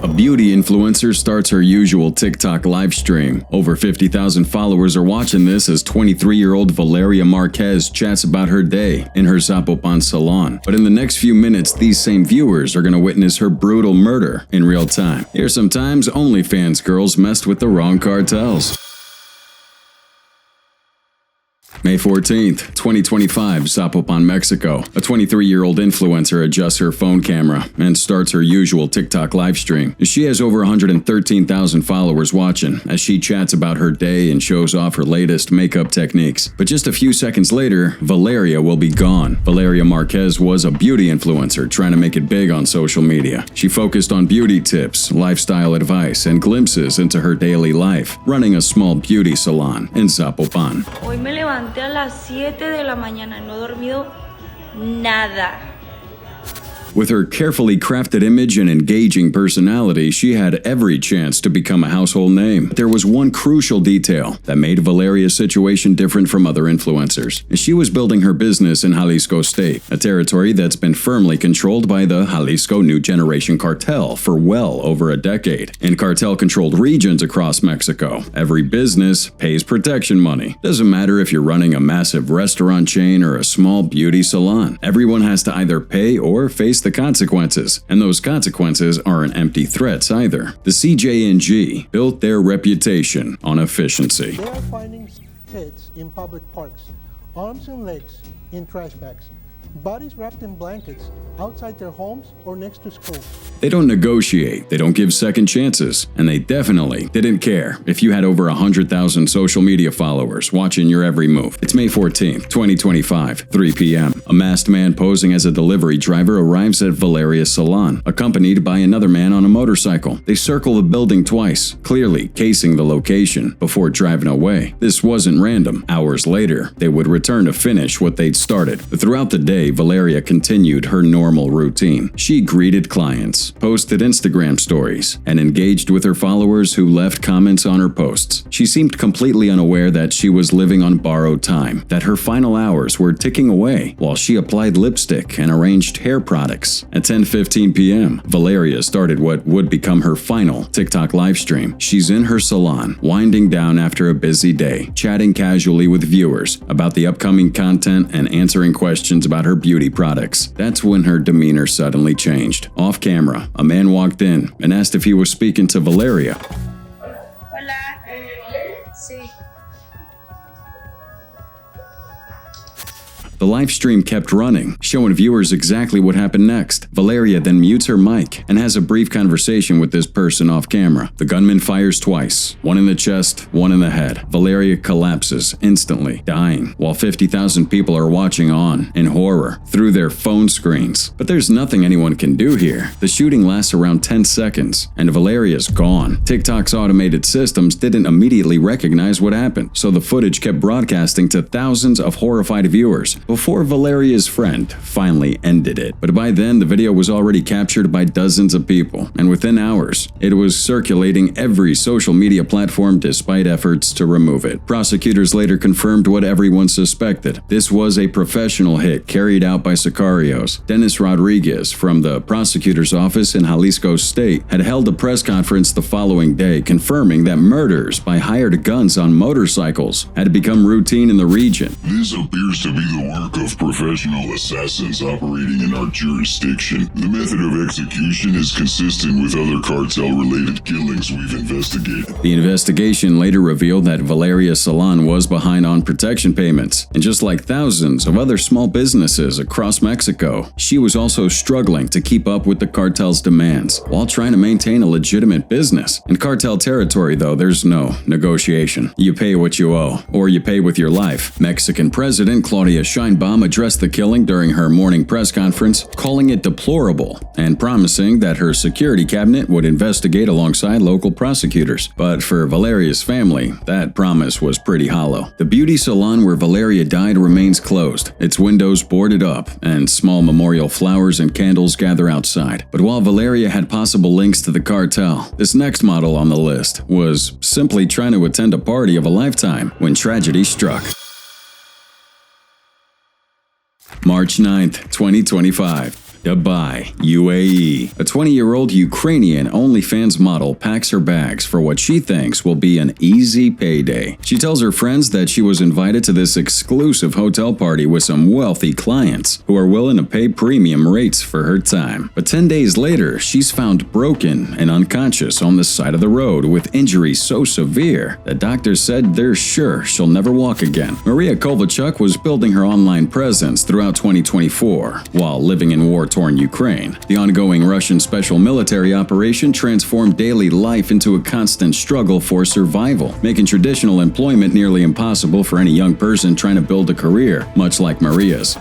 A beauty influencer starts her usual TikTok live stream. Over 50,000 followers are watching this as 23-year-old Valeria Marquez chats about her day in her Zapopan salon. But in the next few minutes, these same viewers are going to witness her brutal murder in real time. Here's sometimes OnlyFans girls messed with the wrong cartels. May 14th, 2025, Zapopan, Mexico. A 23-year-old influencer adjusts her phone camera and starts her usual TikTok live stream. She has over 113,000 followers watching as she chats about her day and shows off her latest makeup techniques. But just a few seconds later, Valeria will be gone. Valeria Marquez was a beauty influencer trying to make it big on social media. She focused on beauty tips, lifestyle advice, and glimpses into her daily life, running a small beauty salon in Zapopan. Hoy me levanté a las 7 de la mañana, no he dormido nada. With her carefully crafted image and engaging personality, she had every chance to become a household name. But there was one crucial detail that made Valeria's situation different from other influencers. She was building her business in Jalisco State, a territory that's been firmly controlled by the Jalisco New Generation Cartel for well over a decade. In cartel-controlled regions across Mexico, every business pays protection money. Doesn't matter if you're running a massive restaurant chain or a small beauty salon. Everyone has to either pay or face the consequences, and those consequences aren't empty threats either. The CJNG built their reputation on efficiency. They are finding kids in public parks, arms and legs in trash bags, bodies wrapped in blankets outside their homes or next to schools. They don't negotiate, they don't give second chances, and they definitely didn't care if you had over 100,000 social media followers watching your every move. It's May 14th, 2025, 3 p.m. A masked man posing as a delivery driver arrives at Valeria's salon, accompanied by another man on a motorcycle. They circle the building twice, clearly casing the location, before driving away. This wasn't random. Hours later, they would return to finish what they'd started. Throughout the day, Valeria continued her normal routine. She greeted clients, posted Instagram stories, and engaged with her followers who left comments on her posts. She seemed completely unaware that she was living on borrowed time, that her final hours were ticking away while she applied lipstick and arranged hair products. At 10:15 p.m., Valeria started what would become her final TikTok live stream. She's in her salon, winding down after a busy day, chatting casually with viewers about the upcoming content and answering questions about her beauty products. That's when her demeanor suddenly changed. Off camera, a man walked in and asked if he was speaking to Valeria. Hola. Sí. The live stream kept running, showing viewers exactly what happened next. Valeria then mutes her mic and has a brief conversation with this person off camera. The gunman fires twice, one in the chest, one in the head. Valeria collapses instantly, dying, while 50,000 people are watching on in horror through their phone screens. But there's nothing anyone can do here. The shooting lasts around 10 seconds, and Valeria's gone. TikTok's automated systems didn't immediately recognize what happened, so the footage kept broadcasting to thousands of horrified viewers before Valeria's friend finally ended it. But by then, the video was already captured by dozens of people, and within hours, it was circulating every social media platform despite efforts to remove it. Prosecutors later confirmed what everyone suspected. This was a professional hit carried out by sicarios. Dennis Rodriguez from the prosecutor's office in Jalisco State had held a press conference the following day confirming that murders by hired guns on motorcycles had become routine in the region. This appears to be the work of professional assassins operating in our jurisdiction. The method of execution is consistent with other cartel-related killings we've investigated. The investigation later revealed that Valeria's salon was behind on protection payments, and just like thousands of other small businesses across Mexico, she was also struggling to keep up with the cartel's demands while trying to maintain a legitimate business. In cartel territory, though, there's no negotiation. You pay what you owe, or you pay with your life. Mexican President Claudia Sheinbaum addressed the killing during her morning press conference, calling it deplorable and promising that her security cabinet would investigate alongside local prosecutors. But for Valeria's family, that promise was pretty hollow. The beauty salon where Valeria died remains closed, its windows boarded up, and small memorial flowers and candles gather outside. But while Valeria had possible links to the cartel, this next model on the list was simply trying to attend a party of a lifetime when tragedy struck. March 9th, 2025. Dubai, UAE. A 20-year-old Ukrainian OnlyFans model packs her bags for what she thinks will be an easy payday. She tells her friends that she was invited to this exclusive hotel party with some wealthy clients who are willing to pay premium rates for her time. But 10 days later, she's found broken and unconscious on the side of the road with injuries so severe that doctors said they're sure she'll never walk again. Maria Kovalchuk was building her online presence throughout 2024 while living in war-torn Ukraine. The ongoing Russian special military operation transformed daily life into a constant struggle for survival, making traditional employment nearly impossible for any young person trying to build a career, much like Maria's.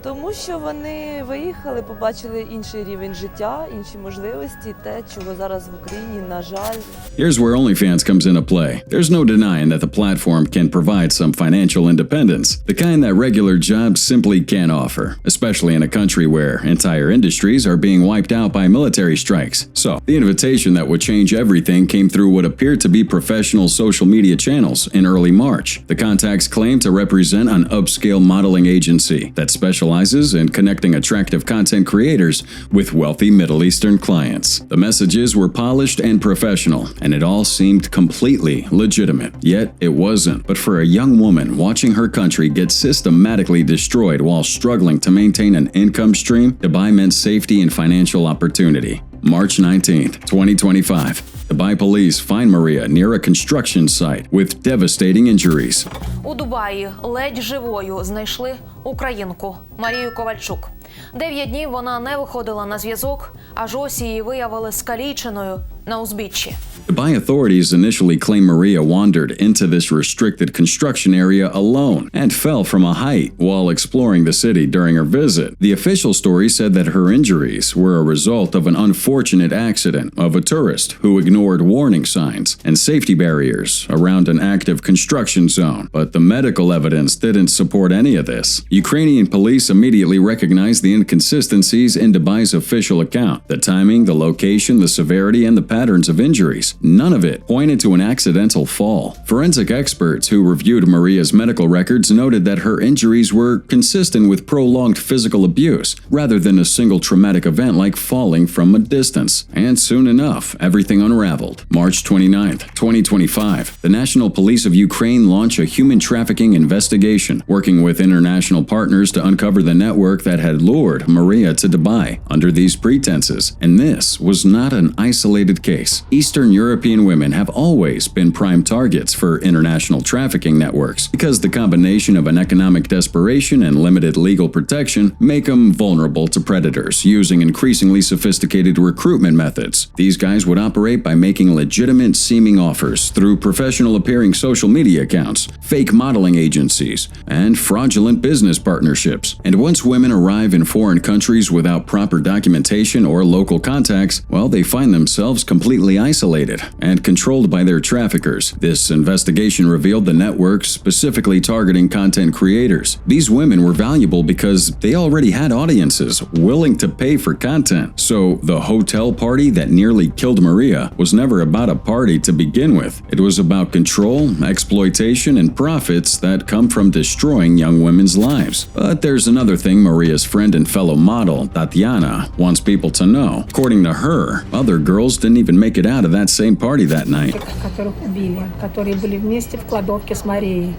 Тому що вони виїхали, побачили інший рівень життя, інші можливості, те, чого зараз в Україні, на жаль. Here's where OnlyFans comes into play. There's no denying that the platform can provide some financial independence, the kind that regular jobs simply can't offer, especially in a country where entire industries are being wiped out by military strikes. So, the invitation that would change everything came through what appeared to be professional social media channels in early March. The contacts claimed to represent an upscale modeling agency that specializes in connecting attractive content creators with wealthy Middle Eastern clients. The messages were polished and professional, and it all seemed completely legitimate. Yet, it wasn't. But for a young woman watching her country get systematically destroyed while struggling to maintain an income stream, Dubai meant safety and financial opportunity. March 19, 2025. Dubai police find Maria near a construction site with devastating injuries. У Дубаї ледь живою знайшли українку Марію Ковальчук. 9 днів вона не виходила на зв'язок, аж ось її виявили скаліченою на узбіччі. Dubai authorities initially claimed Maria wandered into this restricted construction area alone and fell from a height while exploring the city during her visit. The official story said that her injuries were a result of an unfortunate accident of a tourist who ignored warning signs and safety barriers around an active construction zone. But the medical evidence didn't support any of this. Ukrainian police immediately recognized the inconsistencies in Dubai's official account. The timing, the location, the severity, and the patterns of injuries. None of it pointed to an accidental fall. Forensic experts who reviewed Maria's medical records noted that her injuries were consistent with prolonged physical abuse, rather than a single traumatic event like falling from a distance. And soon enough, everything unraveled. March 29, 2025, the National Police of Ukraine launched a human trafficking investigation, working with international partners to uncover the network that had lured Maria to Dubai under these pretenses. And this was not an isolated case. Eastern European women have always been prime targets for international trafficking networks because the combination of an economic desperation and limited legal protection make them vulnerable to predators using increasingly sophisticated recruitment methods. These guys would operate by making legitimate seeming offers through professional appearing social media accounts, fake modeling agencies, and fraudulent business partnerships. And once women arrive in foreign countries without proper documentation or local contacts, well, they find themselves completely isolated and controlled by their traffickers. This investigation revealed the networks specifically targeting content creators. These women were valuable because they already had audiences willing to pay for content. So the hotel party that nearly killed Maria was never about a party to begin with. It was about control, exploitation, and profits that come from destroying young women's lives. But there's another thing Maria's friend and fellow model, Tatiana, wants people to know. According to her, other girls didn't even make it out of that same party that night. Которых убили, которые были вместе в кладовке с Марией.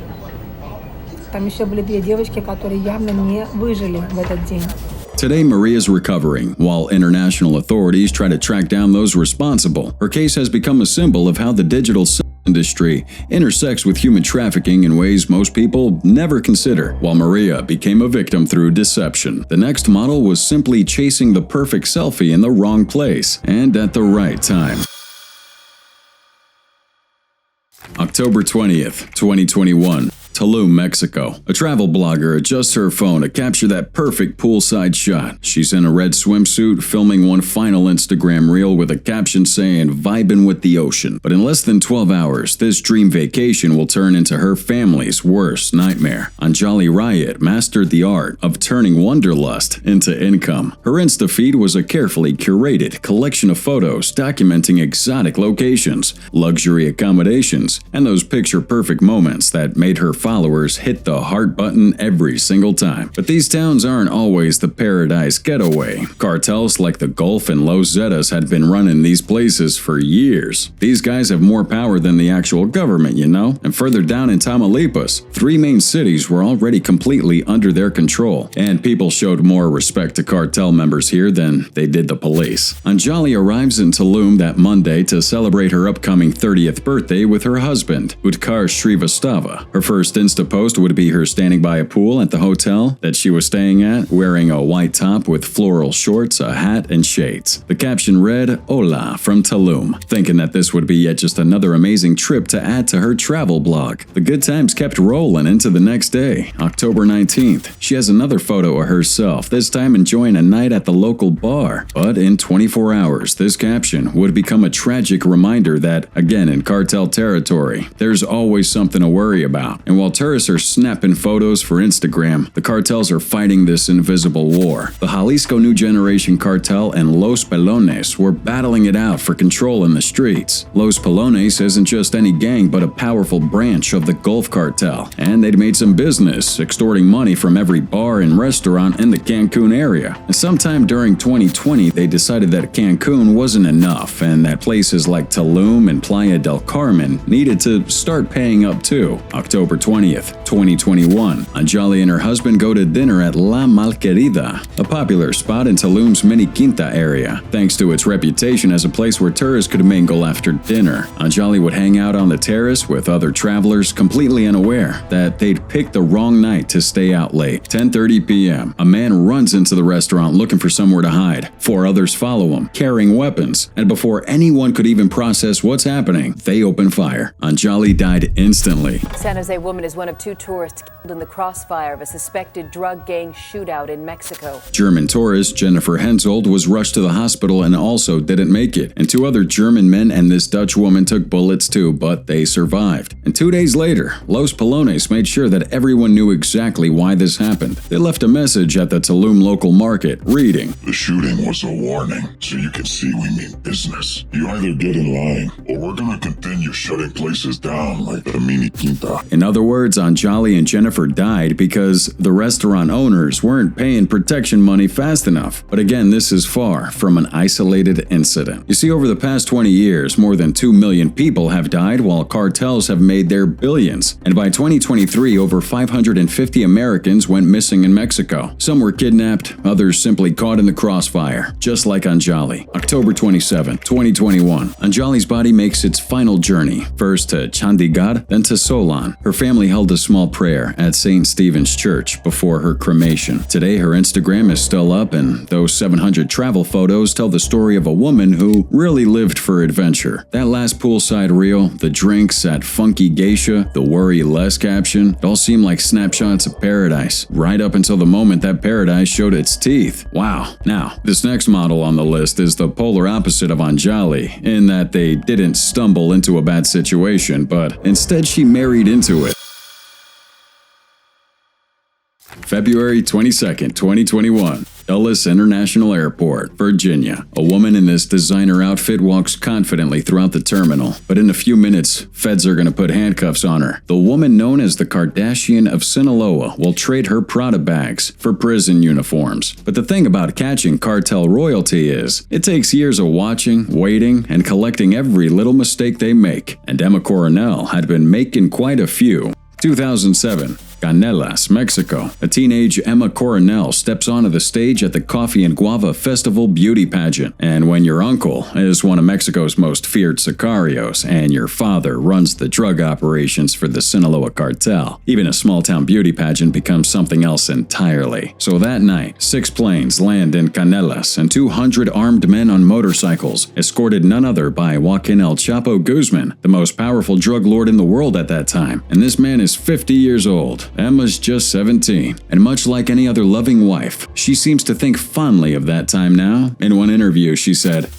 Там еще были 2 девочки, которые явно не выжили в этот день. Today, Maria's recovering, while international authorities try to track down those responsible. Her case has become a symbol of how the digital industry intersects with human trafficking in ways most people never consider. While Maria became a victim through deception, the next model was simply chasing the perfect selfie in the wrong place and at the right time. October 20th, 2021. Tulum, Mexico. A travel blogger adjusts her phone to capture that perfect poolside shot. She's in a red swimsuit, filming one final Instagram reel with a caption saying, "Vibin' with the ocean." But in less than 12 hours, this dream vacation will turn into her family's worst nightmare. Anjali Riot mastered the art of turning wanderlust into income. Her Insta feed was a carefully curated collection of photos documenting exotic locations, luxury accommodations, and those picture-perfect moments that made her followers hit the heart button every single time. But these towns aren't always the paradise getaway. Cartels like the Gulf and Los Zetas had been running these places for years. These guys have more power than the actual government, you know? And further down in Tamaulipas, 3 main cities were already completely under their control, and people showed more respect to cartel members here than they did the police. Anjali arrives in Tulum that Monday to celebrate her upcoming 30th birthday with her husband, Utkar Shrivastava. Her first Insta post would be her standing by a pool at the hotel that she was staying at, wearing a white top with floral shorts, a hat, and shades. The caption read, "Hola from Tulum," thinking that this would be yet just another amazing trip to add to her travel blog. The good times kept rolling into the next day, October 19th. She has another photo of herself, this time enjoying a night at the local bar. But in 24 hours, this caption would become a tragic reminder that, again in cartel territory, there's always something to worry about. And while tourists are snapping photos for Instagram, the cartels are fighting this invisible war. The Jalisco New Generation Cartel and Los Pelones were battling it out for control in the streets. Los Pelones isn't just any gang but a powerful branch of the Gulf Cartel, and they'd made some business extorting money from every bar and restaurant in the Cancun area. And sometime during 2020, they decided that Cancun wasn't enough and that places like Tulum and Playa del Carmen needed to start paying up too. October 20th, 2021, Anjali and her husband go to dinner at La Malquerida, a popular spot in Tulum's Mini Quinta area. Thanks to its reputation as a place where tourists could mingle after dinner, Anjali would hang out on the terrace with other travelers, completely unaware that they'd picked the wrong night to stay out late. 10:30 p.m., a man runs into the restaurant looking for somewhere to hide. 4 others follow him, carrying weapons, and before anyone could even process what's happening, they open fire. Anjali died instantly. San Jose woman is one of 2 tourists killed in the crossfire of a suspected drug gang shootout in Mexico. German tourist Jennifer Hensoldt was rushed to the hospital and also didn't make it. And 2 other German men and this Dutch woman took bullets too, but they survived. And 2 days later, Los Pelones made sure that everyone knew exactly why this happened. They left a message at the Tulum local market, reading, "The shooting was a warning, so you can see we mean business. You either get in line, or we're gonna continue shutting places down like the Mini Quinta." In other words, Anjali and Jennifer died because the restaurant owners weren't paying protection money fast enough. But again, this is far from an isolated incident. You see, over the past 20 years, more than 2 million people have died while cartels have made their billions. And by 2023, over 550 Americans went missing in Mexico. Some were kidnapped, others simply caught in the crossfire, just like Anjali. October 27, 2021, Anjali's body makes its final journey, first to Chandigarh, then to Solon. Her family held a small prayer at St. Stephen's Church before her cremation. Today, her Instagram is still up, and those 700 travel photos tell the story of a woman who really lived for adventure. That last poolside reel, the drinks at Funky Geisha, the Worry Less caption, it all seemed like snapshots of paradise, right up until the moment that paradise showed its teeth. Wow. Now, this next model on the list is the polar opposite of Anjali, in that they didn't stumble into a bad situation, but instead she married into it. February 22nd, 2021. Dulles International Airport, Virginia. A woman in this designer outfit walks confidently throughout the terminal, but in a few minutes, feds are going to put handcuffs on her. The woman known as the Kardashian of Sinaloa will trade her Prada bags for prison uniforms. But the thing about catching cartel royalty is, it takes years of watching, waiting, and collecting every little mistake they make. And Emma Coronel had been making quite a few. 2007. Canelas, Mexico. A teenage Emma Coronel steps onto the stage at the Coffee and Guava Festival beauty pageant. And when your uncle is one of Mexico's most feared sicarios and your father runs the drug operations for the Sinaloa cartel, even a small-town beauty pageant becomes something else entirely. So that night, 6 planes land in Canelas and 200 armed men on motorcycles, escorted none other by Joaquin El Chapo Guzman, the most powerful drug lord in the world at that time. And this man is 50 years old. Emma's just 17, and much like any other loving wife, she seems to think fondly of that time now. In one interview, she said,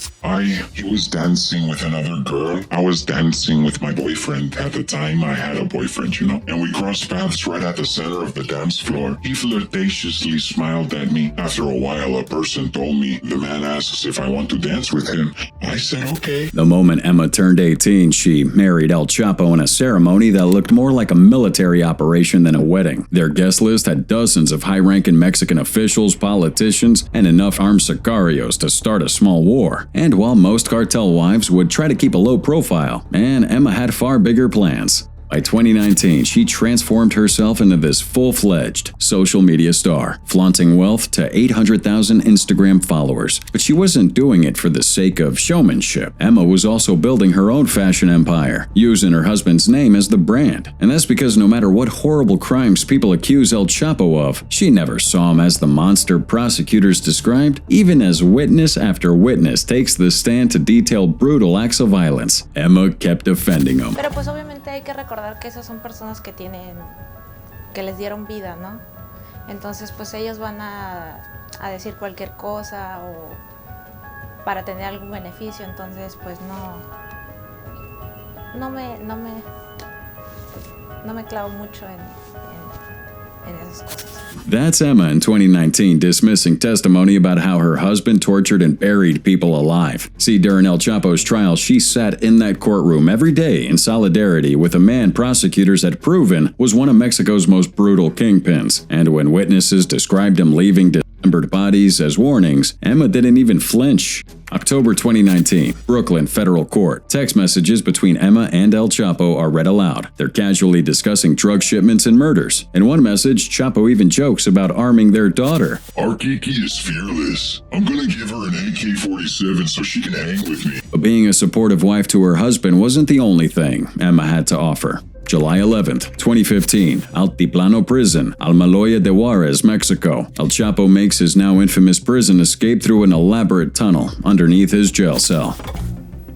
He was dancing with another girl. I was dancing with my boyfriend. At the time, I had a boyfriend, and we crossed paths right at the center of the dance floor. He flirtatiously smiled at me. After a while, a person told me, the man asks if I want to dance with him. I said, okay. The moment Emma turned 18, she married El Chapo in a ceremony that looked more like a military operation than a wedding. Their guest list had dozens of high-ranking Mexican officials, politicians, and enough armed sicarios to start a small war. And while most cartel wives would try to keep a low profile, Emma had far bigger plans. By 2019, she transformed herself into this full-fledged social media star, flaunting wealth to 800,000 Instagram followers. But she wasn't doing it for the sake of showmanship. Emma was also building her own fashion empire, using her husband's name as the brand. And that's because no matter what horrible crimes people accuse El Chapo of, she never saw him as the monster prosecutors described. Even as witness after witness takes the stand to detail brutal acts of violence, Emma kept defending him. Pero pues obviamente hay que recordar que esas son personas que les dieron vida, ¿no? Entonces pues ellos van a decir cualquier cosa o para tener algún beneficio, entonces pues no me clavo mucho en esas cosas. That's Emma in 2019 dismissing testimony about how her husband tortured and buried people alive. See, during El Chapo's trial, she sat in that courtroom every day in solidarity with a man prosecutors had proven was one of Mexico's most brutal kingpins. And when witnesses described him leaving dismembered bodies as warnings, Emma didn't even flinch. October 2019, Brooklyn Federal Court. Text messages between Emma and El Chapo are read aloud. They're casually discussing drug shipments and murders. In one message, Chapo even jokes about arming their daughter. Our Kiki is fearless. I'm gonna give her an AK-47 so she can hang with me. But being a supportive wife to her husband wasn't the only thing Emma had to offer. July 11th, 2015, Altiplano Prison, Almoloya de Juarez, Mexico. El Chapo makes his now infamous prison escape through an elaborate tunnel underneath his jail cell.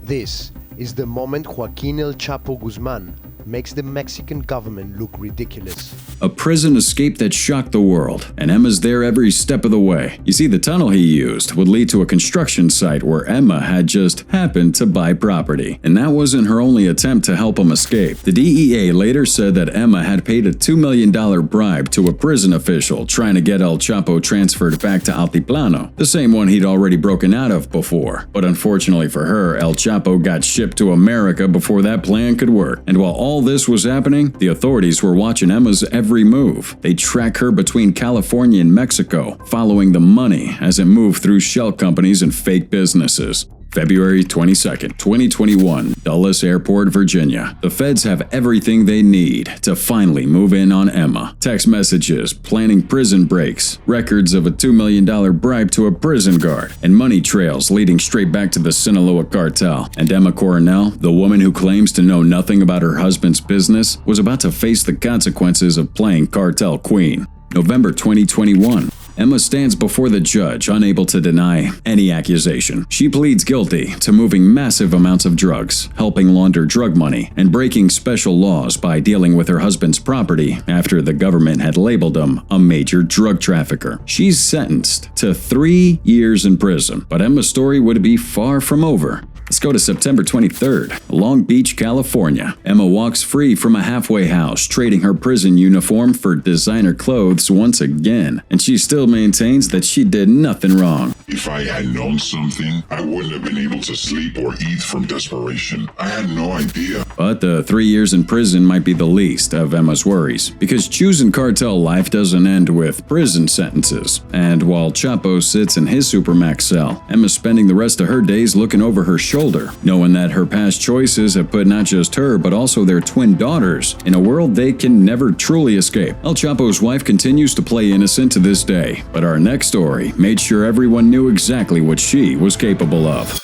This is the moment Joaquin El Chapo Guzman makes the Mexican government look ridiculous. A prison escape that shocked the world, and Emma's there every step of the way. You see, the tunnel he used would lead to a construction site where Emma had just happened to buy property. And that wasn't her only attempt to help him escape. The DEA later said that Emma had paid a $2 million bribe to a prison official trying to get El Chapo transferred back to Altiplano, the same one he'd already broken out of before. But unfortunately for her, El Chapo got shipped to America before that plan could work. And while all this was happening, the authorities were watching Emma's every move. They track her between California and Mexico, following the money as it moved through shell companies and fake businesses. February 22nd, 2021, Dulles Airport, Virginia. The feds have everything they need to finally move in on Emma. Text messages, planning prison breaks, records of a $2 million bribe to a prison guard, and money trails leading straight back to the Sinaloa cartel. And Emma Coronel, the woman who claims to know nothing about her husband's business, was about to face the consequences of playing cartel queen. November 2021. Emma stands before the judge, unable to deny any accusation. She pleads guilty to moving massive amounts of drugs, helping launder drug money, and breaking special laws by dealing with her husband's property after the government had labeled him a major drug trafficker. She's sentenced to 3 years in prison, but Emma's story would be far from over. Let's go to September 23rd, Long Beach, California. Emma walks free from a halfway house, trading her prison uniform for designer clothes once again. And she still maintains that she did nothing wrong. If I had known something, I wouldn't have been able to sleep or eat from desperation. I had no idea. But the 3 years in prison might be the least of Emma's worries, because choosing cartel life doesn't end with prison sentences. And while Chapo sits in his supermax cell, Emma's spending the rest of her days looking over her shoulder, knowing that her past choices have put not just her but also their twin daughters in a world they can never truly escape. El Chapo's wife continues to play innocent to this day, but our next story made sure everyone knew exactly what she was capable of.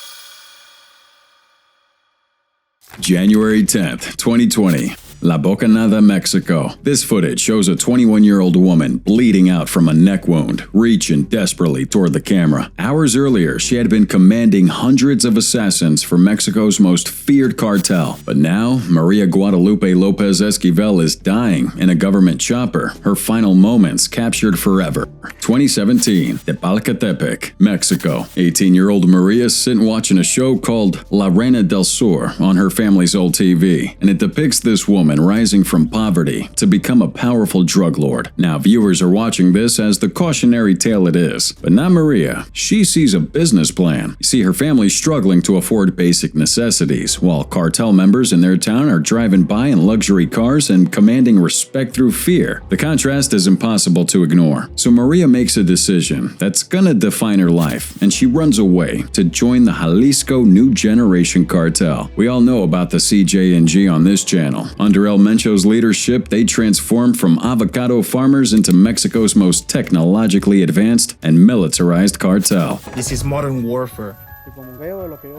January 10th, 2020. La Bocanada, Mexico. This footage shows a 21-year-old woman bleeding out from a neck wound, reaching desperately toward the camera. Hours earlier, she had been commanding hundreds of assassins for Mexico's most feared cartel. But now, Maria Guadalupe Lopez Esquivel is dying in a government chopper, her final moments captured forever. 2017, Tepalcatepec, Mexico. 18-year-old Maria is sitting watching a show called La Reina del Sur on her family's old TV, and it depicts this woman rising from poverty to become a powerful drug lord. Now, viewers are watching this as the cautionary tale it is, but not Maria. She sees a business plan. You see, her family's struggling to afford basic necessities, while cartel members in their town are driving by in luxury cars and commanding respect through fear. The contrast is impossible to ignore. So Maria makes a decision that's gonna define her life, and she runs away to join the Jalisco New Generation Cartel. We all know about the CJ&G on this channel. Under El Mencho's leadership, they transformed from avocado farmers into Mexico's most technologically advanced and militarized cartel. This is modern warfare.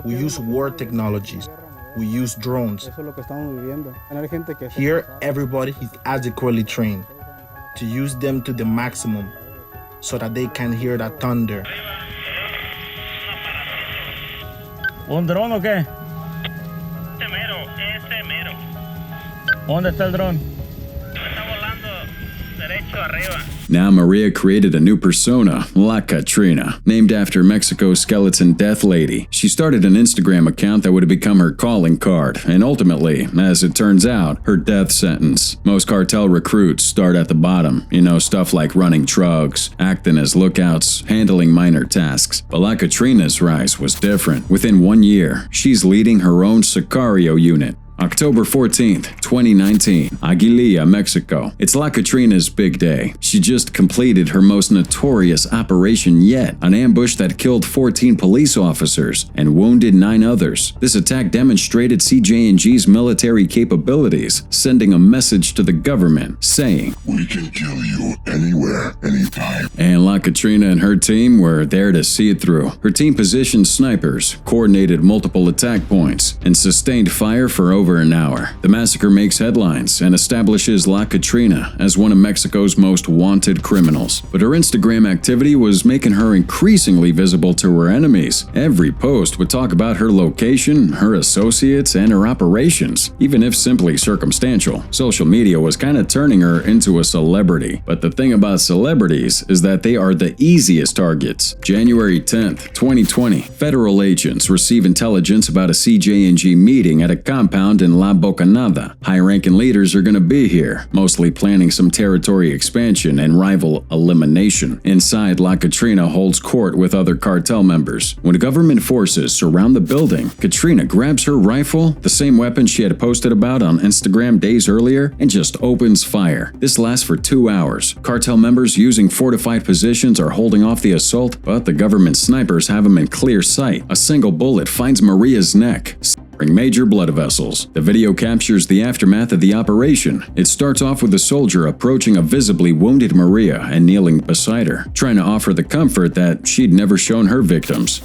We use war technologies. We use drones. Here, everybody is adequately trained to use them to the maximum so that they can hear that thunder. ¿Un dron o qué? Ese mero. ¿Dónde está el dron? Está volando derecho arriba. Now Maria created a new persona, La Catrina, named after Mexico's skeleton death lady. She started an Instagram account that would have become her calling card, and ultimately, as it turns out, her death sentence. Most cartel recruits start at the bottom, stuff like running trucks, acting as lookouts, handling minor tasks. But La Catrina's rise was different. Within 1 year, she's leading her own Sicario unit. October 14th, 2019, Aguililla, Mexico. It's La Catrina's big day. She just completed her most notorious operation yet, an ambush that killed 14 police officers and wounded 9 others. This attack demonstrated CJ&G's military capabilities, sending a message to the government saying, "We can kill you anywhere, anytime." And La Catrina and her team were there to see it through. Her team positioned snipers, coordinated multiple attack points, and sustained fire for over an hour. The massacre makes headlines and establishes La Catrina as one of Mexico's most wanted criminals. But her Instagram activity was making her increasingly visible to her enemies. Every post would talk about her location, her associates, and her operations. Even if simply circumstantial, social media was kind of turning her into a celebrity. But the thing about celebrities is that they are the easiest targets. January 10th, 2020, federal agents receive intelligence about a CJ&G meeting at a compound in La Bocanada. High-ranking leaders are going to be here, mostly planning some territory expansion and rival elimination. Inside, La Catrina holds court with other cartel members. When government forces surround the building, Catrina grabs her rifle, the same weapon she had posted about on Instagram days earlier, and just opens fire. This lasts for 2 hours. Cartel members using fortified positions are holding off the assault, but the government snipers have them in clear sight. A single bullet finds Maria's neck, major blood vessels. The video captures the aftermath of the operation. It starts off with a soldier approaching a visibly wounded Maria and kneeling beside her, trying to offer the comfort that she'd never shown her victims.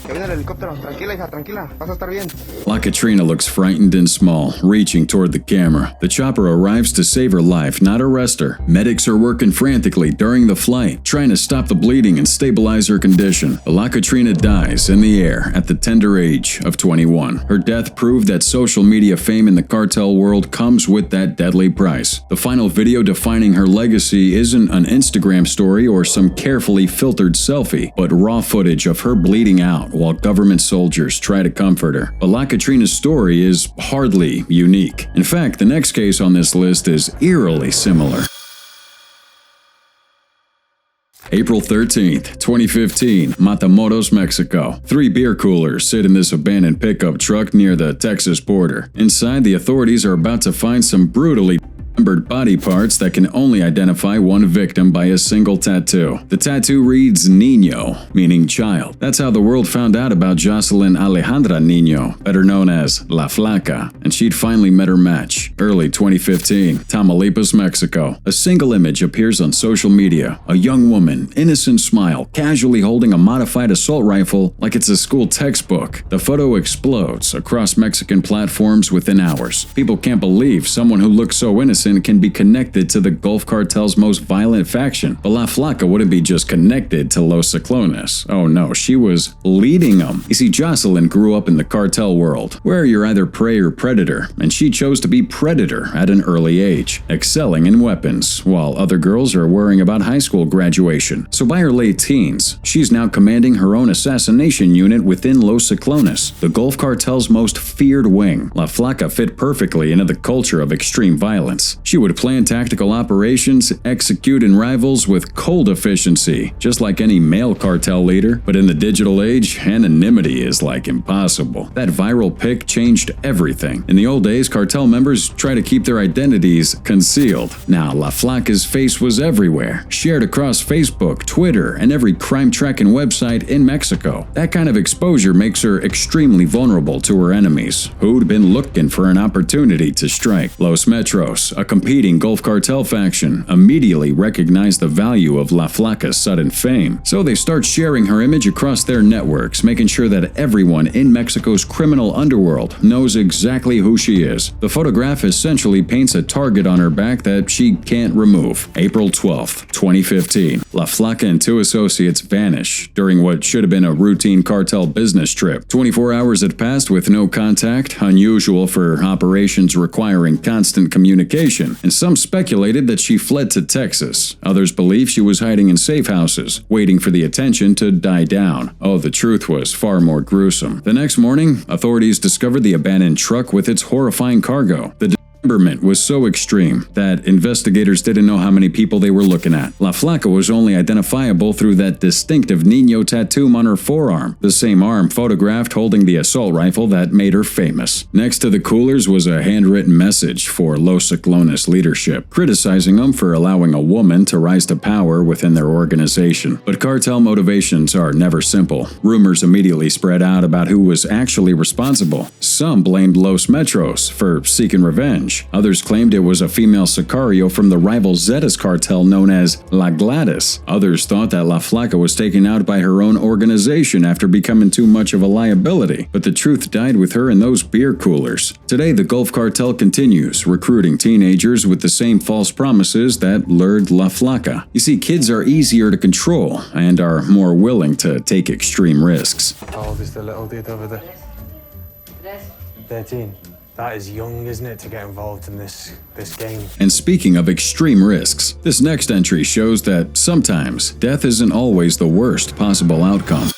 La Catrina looks frightened and small, reaching toward the camera. The chopper arrives to save her life, not arrest her. Medics are working frantically during the flight, trying to stop the bleeding and stabilize her condition. But La Catrina dies in the air at the tender age of 21. Her death proved that social media fame in the cartel world comes with that deadly price. The final video defining her legacy isn't an Instagram story or some carefully filtered selfie, but raw footage of her bleeding out while government soldiers try to comfort her. But La Catrina's story is hardly unique. In fact, the next case on this list is eerily similar. April 13th, 2015, Matamoros, Mexico. 3 beer coolers sit in this abandoned pickup truck near the Texas border. Inside, the authorities are about to find some brutally dismembered body parts that can only identify one victim by a single tattoo. The tattoo reads Niño, meaning child. That's how the world found out about Jocelyn Alejandra Niño, better known as La Flaca, and she'd finally met her match. Early 2015, Tamaulipas, Mexico. A single image appears on social media. A young woman, innocent smile, casually holding a modified assault rifle like it's a school textbook. The photo explodes across Mexican platforms within hours. People can't believe someone who looks so innocent can be connected to the Gulf Cartel's most violent faction. But La Flaca wouldn't be just connected to Los Ciclones. Oh no, she was leading them. You see, Jocelyn grew up in the cartel world, where you're either prey or predator, and she chose to be predator at an early age, excelling in weapons, while other girls are worrying about high school graduation. So by her late teens, she's now commanding her own assassination unit within Los Ciclones, the Gulf Cartel's most feared wing. La Flaca fit perfectly into the culture of extreme violence. She would plan tactical operations, execute in rivals with cold efficiency, just like any male cartel leader. But in the digital age, anonymity is like impossible. That viral pic changed everything. In the old days, cartel members try to keep their identities concealed. Now, La Flaca's face was everywhere, shared across Facebook, Twitter, and every crime-tracking website in Mexico. That kind of exposure makes her extremely vulnerable to her enemies, who'd been looking for an opportunity to strike. Los Metros, a competing Gulf Cartel faction, immediately recognized the value of La Flaca's sudden fame, so they start sharing her image across their networks, making sure that everyone in Mexico's criminal underworld knows exactly who she is. The photograph essentially paints a target on her back that she can't remove. April 12, 2015. La Flaca and two associates vanish during what should have been a routine cartel business trip. 24 hours had passed with no contact, unusual for operations requiring constant communication, and some speculated that she fled to Texas. Others believe she was hiding in safe houses, waiting for the attention to die down. Oh, the truth was far more gruesome. The next morning, authorities discovered the abandoned truck with its horrifying cargo. The dismemberment was so extreme that investigators didn't know how many people they were looking at. La Flaca was only identifiable through that distinctive Niño tattoo on her forearm, the same arm photographed holding the assault rifle that made her famous. Next to the coolers was a handwritten message for Los Ciclones leadership, criticizing them for allowing a woman to rise to power within their organization. But cartel motivations are never simple. Rumors immediately spread out about who was actually responsible. Some blamed Los Metros for seeking revenge. Others claimed it was a female sicario from the rival Zetas cartel known as La Gladys. Others thought that La Flaca was taken out by her own organization after becoming too much of a liability. But the truth died with her in those beer coolers. Today, the Gulf Cartel continues, recruiting teenagers with the same false promises that lured La Flaca. You see, kids are easier to control and are more willing to take extreme risks. How old is the little dude over there? 13. That is young, isn't it, to get involved in this game? And speaking of extreme risks, this next entry shows that sometimes death isn't always the worst possible outcome.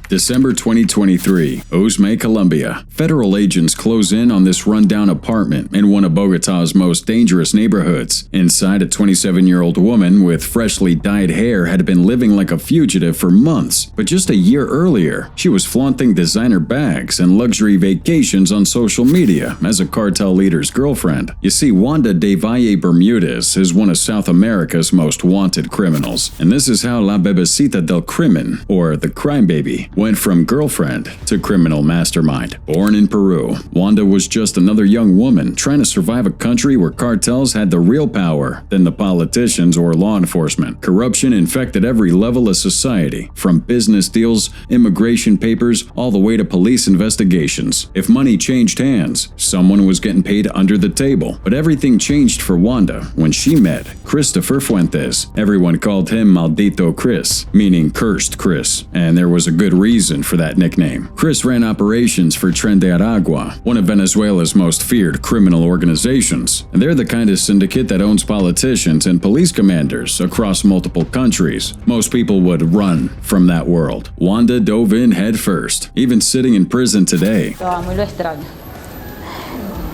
December 2023, Usme, Colombia. Federal agents close in on this rundown apartment in one of Bogota's most dangerous neighborhoods. Inside, a 27-year-old woman with freshly dyed hair had been living like a fugitive for months. But just a year earlier, she was flaunting designer bags and luxury vacations on social media as a cartel leader's girlfriend. You see, Wanda de Valle Bermudez is one of South America's most wanted criminals. And this is how La Bebecita del Crimen, or the crime baby, went from girlfriend to criminal mastermind. Born in Peru, Wanda was just another young woman trying to survive a country where cartels had the real power than the politicians or law enforcement. Corruption infected every level of society, from business deals, immigration papers, all the way to police investigations. If money changed hands, someone was getting paid under the table. But everything changed for Wanda when she met Christopher Fuentes. Everyone called him Maldito Chris, meaning cursed Chris, and there was a good reason for that nickname. Chris ran operations for Tren de Aragua, one of Venezuela's most feared criminal organizations. And they're the kind of syndicate that owns politicians and police commanders across multiple countries. Most people would run from that world. Wanda dove in head first, even sitting in prison today.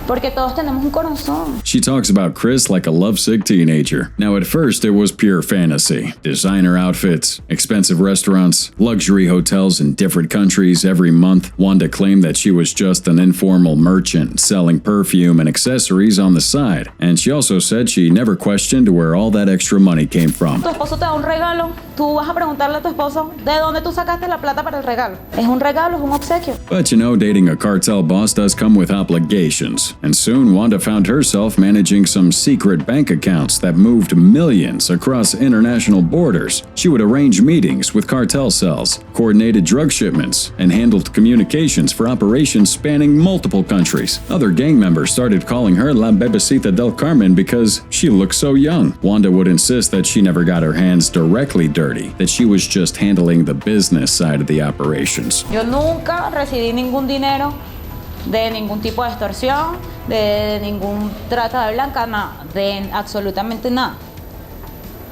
Porque todos tenemos un corazón. She talks about Chris like a lovesick teenager. Now, at first, it was pure fantasy. Designer outfits, expensive restaurants, luxury hotels in different countries every month. Wanda claimed that she was just an informal merchant selling perfume and accessories on the side. And she also said she never questioned where all that extra money came from. Tu esposo te da un regalo, tú vas a preguntarle a tu esposo, ¿de dónde tú sacaste la plata para el regalo? Es un regalo, es un obsequio. But you know, dating a cartel boss does come with obligations. And soon, Wanda found herself managing some secret bank accounts that moved millions across international borders. She would arrange meetings with cartel cells, coordinated drug shipments, and handled communications for operations spanning multiple countries. Other gang members started calling her La Bebecita del Carmen because she looked so young. Wanda would insist that she never got her hands directly dirty, that she was just handling the business side of the operations. Yo nunca recibí ningún dinero de ningún tipo de extorsión, de ningún trata de blanca, nada, de absolutamente nada.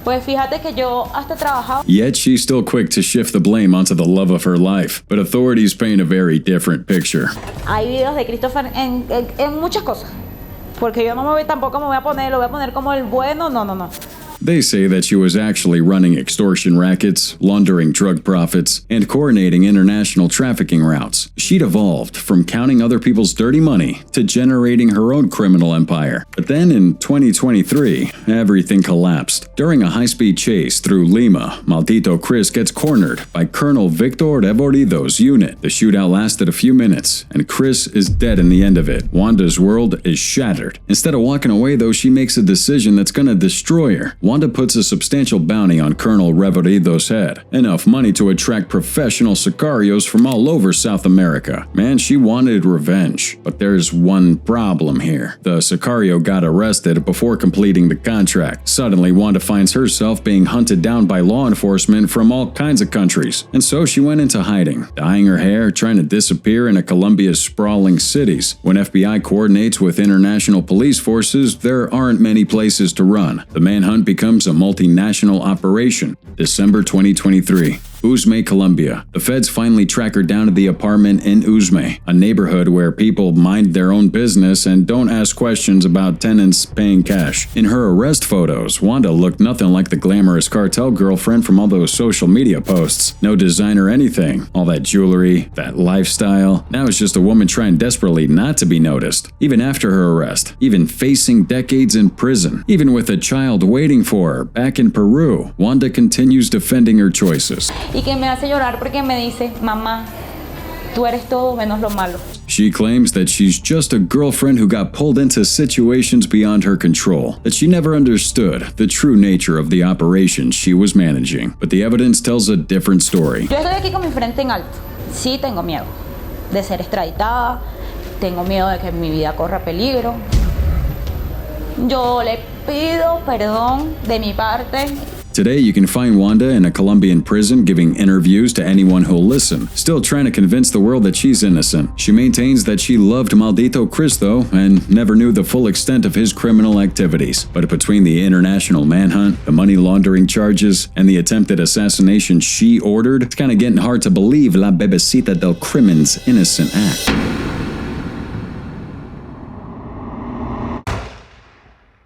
Pues fíjate que yo hasta trabajaba. Yet she's still quick to shift the blame onto the love of her life, but authorities paint a very different picture. Hay videos de Christopher en muchas cosas, porque yo no me voy, tampoco me voy a poner, lo voy a poner como el bueno, no. They say that she was actually running extortion rackets, laundering drug profits, and coordinating international trafficking routes. She'd evolved from counting other people's dirty money to generating her own criminal empire. But then in 2023, everything collapsed. During a high-speed chase through Lima, Maldito Chris gets cornered by Colonel Victor Reborido's unit. The shootout lasted a few minutes, and Chris is dead in the end of it. Wanda's world is shattered. Instead of walking away, though, she makes a decision that's gonna destroy her. Wanda puts a substantial bounty on Colonel Reborido's head, enough money to attract professional sicarios from all over South America. Man, she wanted revenge, but there's one problem here. The sicario got arrested before completing the contract. Suddenly, Wanda finds herself being hunted down by law enforcement from all kinds of countries, and so she went into hiding, dyeing her hair, trying to disappear in Colombia's sprawling cities. When FBI coordinates with international police forces, there aren't many places to run. The manhunt becomes a multinational operation. December 2023. Uzme, Colombia. The feds finally track her down to the apartment in Uzme, a neighborhood where people mind their own business and don't ask questions about tenants paying cash. In her arrest photos, Wanda looked nothing like the glamorous cartel girlfriend from all those social media posts. No designer anything, all that jewelry, that lifestyle. Now it's just a woman trying desperately not to be noticed. Even after her arrest, even facing decades in prison, even with a child waiting for her back in Peru, Wanda continues defending her choices. Y que me hace llorar porque me dice, mamá, tú eres todo menos lo malo. She claims that she's just a girlfriend who got pulled into situations beyond her control, that she never understood the true nature of the operation she was managing. But the evidence tells a different story. Yo estoy aquí con mi frente en alto. Sí tengo miedo de ser extraditada, tengo miedo de que mi vida corra peligro. Yo le pido perdón de mi parte. Today, you can find Wanda in a Colombian prison giving interviews to anyone who'll listen, still trying to convince the world that she's innocent. She maintains that she loved Maldito Chris, though, and never knew the full extent of his criminal activities. But between the international manhunt, the money laundering charges, and the attempted assassination she ordered, it's kind of getting hard to believe La Bebecita del Crimen's innocent act.